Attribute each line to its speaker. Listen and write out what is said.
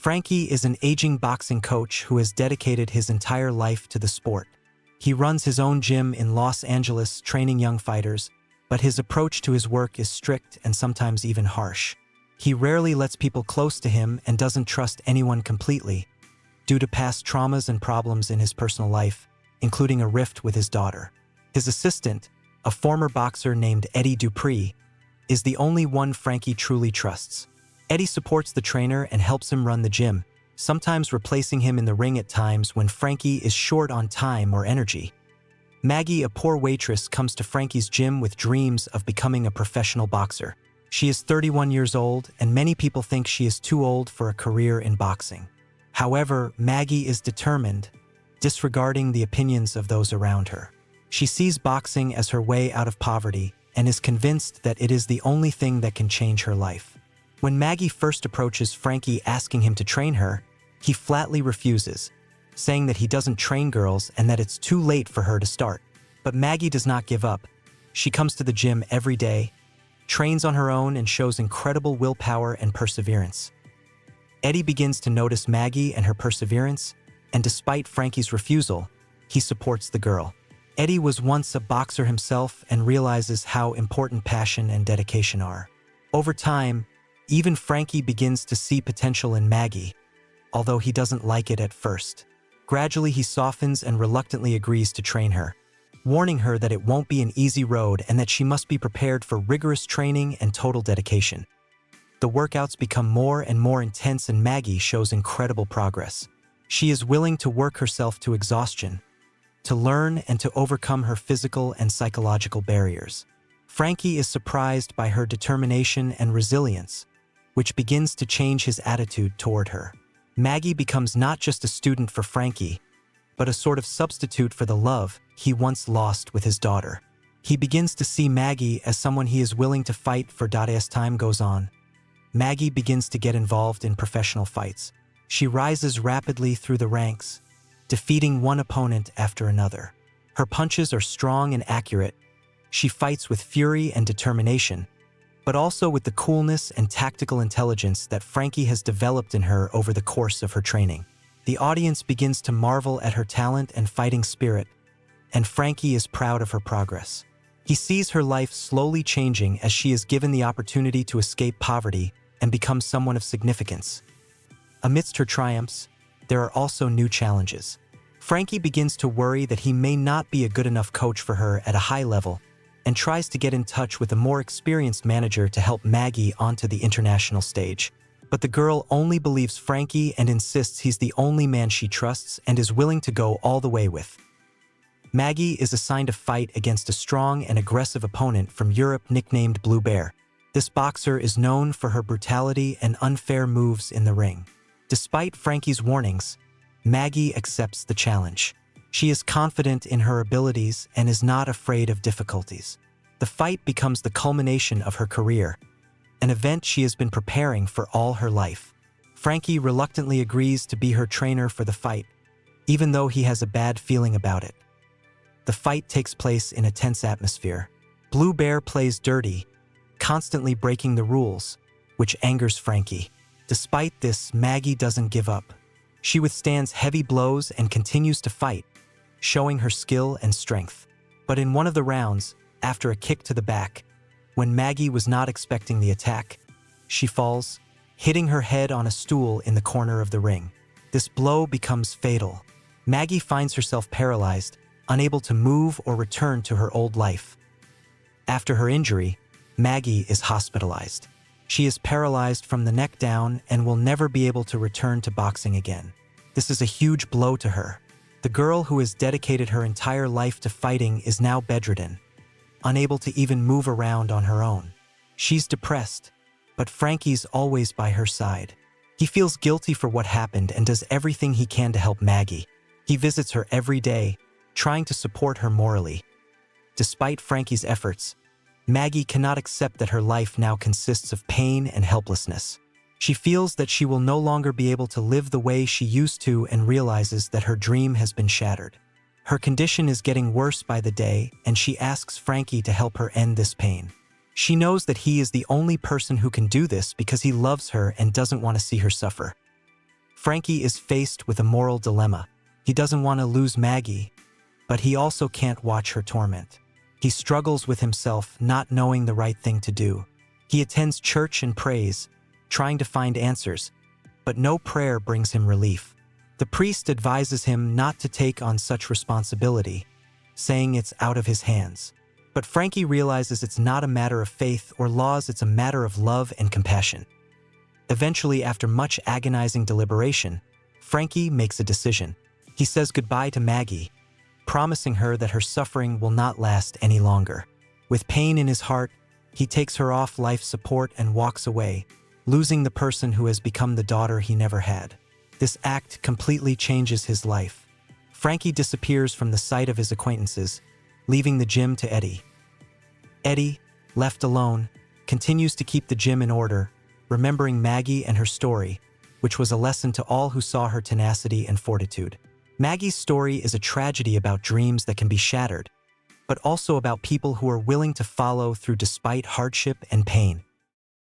Speaker 1: Frankie is an aging boxing coach who has dedicated his entire life to the sport. He runs his own gym in Los Angeles, training young fighters, but his approach to his work is strict and sometimes even harsh. He rarely lets people close to him and doesn't trust anyone completely, due to past traumas and problems in his personal life, including a rift with his daughter. His assistant, a former boxer named Eddie Dupree, is the only one Frankie truly trusts. Eddie supports the trainer and helps him run the gym, sometimes replacing him in the ring at times when Frankie is short on time or energy. Maggie, a poor waitress, comes to Frankie's gym with dreams of becoming a professional boxer. She is 31 years old, and many people think she is too old for a career in boxing. However, Maggie is determined, disregarding the opinions of those around her. She sees boxing as her way out of poverty and is convinced that it is the only thing that can change her life. When Maggie first approaches Frankie asking him to train her, he flatly refuses, saying that he doesn't train girls and that it's too late for her to start. But Maggie does not give up. She comes to the gym every day, trains on her own, and shows incredible willpower and perseverance. Eddie begins to notice Maggie and her perseverance, and despite Frankie's refusal, he supports the girl. Eddie was once a boxer himself and realizes how important passion and dedication are. Over time, even Frankie begins to see potential in Maggie, although he doesn't like it at first. Gradually, he softens and reluctantly agrees to train her, warning her that it won't be an easy road and that she must be prepared for rigorous training and total dedication. The workouts become more and more intense, and Maggie shows incredible progress. She is willing to work herself to exhaustion, to learn and to overcome her physical and psychological barriers. Frankie is surprised by her determination and resilience, which begins to change his attitude toward her. Maggie becomes not just a student for Frankie, but a sort of substitute for the love he once lost with his daughter. He begins to see Maggie as someone he is willing to fight for. As time goes on, Maggie begins to get involved in professional fights. She rises rapidly through the ranks, defeating one opponent after another. Her punches are strong and accurate. She fights with fury and determination, but also with the coolness and tactical intelligence that Frankie has developed in her over the course of her training. The audience begins to marvel at her talent and fighting spirit, and Frankie is proud of her progress. He sees her life slowly changing as she is given the opportunity to escape poverty and become someone of significance. Amidst her triumphs, there are also new challenges. Frankie begins to worry that he may not be a good enough coach for her at a high level, and tries to get in touch with a more experienced manager to help Maggie onto the international stage. But the girl only believes Frankie and insists he's the only man she trusts and is willing to go all the way with. Maggie is assigned a fight against a strong and aggressive opponent from Europe nicknamed Blue Bear. This boxer is known for her brutality and unfair moves in the ring. Despite Frankie's warnings, Maggie accepts the challenge. She is confident in her abilities and is not afraid of difficulties. The fight becomes the culmination of her career, an event she has been preparing for all her life. Frankie reluctantly agrees to be her trainer for the fight, even though he has a bad feeling about it. The fight takes place in a tense atmosphere. Blue Bear plays dirty, constantly breaking the rules, which angers Frankie. Despite this, Maggie doesn't give up. She withstands heavy blows and continues to fight, showing her skill and strength. But in one of the rounds, after a kick to the back, when Maggie was not expecting the attack, she falls, hitting her head on a stool in the corner of the ring. This blow becomes fatal. Maggie finds herself paralyzed, unable to move or return to her old life. After her injury, Maggie is hospitalized. She is paralyzed from the neck down and will never be able to return to boxing again. This is a huge blow to her. The girl who has dedicated her entire life to fighting is now bedridden, unable to even move around on her own. She's depressed, but Frankie's always by her side. He feels guilty for what happened and does everything he can to help Maggie. He visits her every day, trying to support her morally. Despite Frankie's efforts, Maggie cannot accept that her life now consists of pain and helplessness. She feels that she will no longer be able to live the way she used to and realizes that her dream has been shattered. Her condition is getting worse by the day, and she asks Frankie to help her end this pain. She knows that he is the only person who can do this because he loves her and doesn't want to see her suffer. Frankie is faced with a moral dilemma. He doesn't want to lose Maggie, but he also can't watch her torment. He struggles with himself, not knowing the right thing to do. He attends church and prays, trying to find answers, but no prayer brings him relief. The priest advises him not to take on such responsibility, saying it's out of his hands. But Frankie realizes it's not a matter of faith or laws, it's a matter of love and compassion. Eventually, after much agonizing deliberation, Frankie makes a decision. He says goodbye to Maggie, promising her that her suffering will not last any longer. With pain in his heart, he takes her off life support and walks away, losing the person who has become the daughter he never had. This act completely changes his life. Frankie disappears from the sight of his acquaintances, leaving the gym to Eddie. Eddie, left alone, continues to keep the gym in order, remembering Maggie and her story, which was a lesson to all who saw her tenacity and fortitude. Maggie's story is a tragedy about dreams that can be shattered, but also about people who are willing to follow through despite hardship and pain.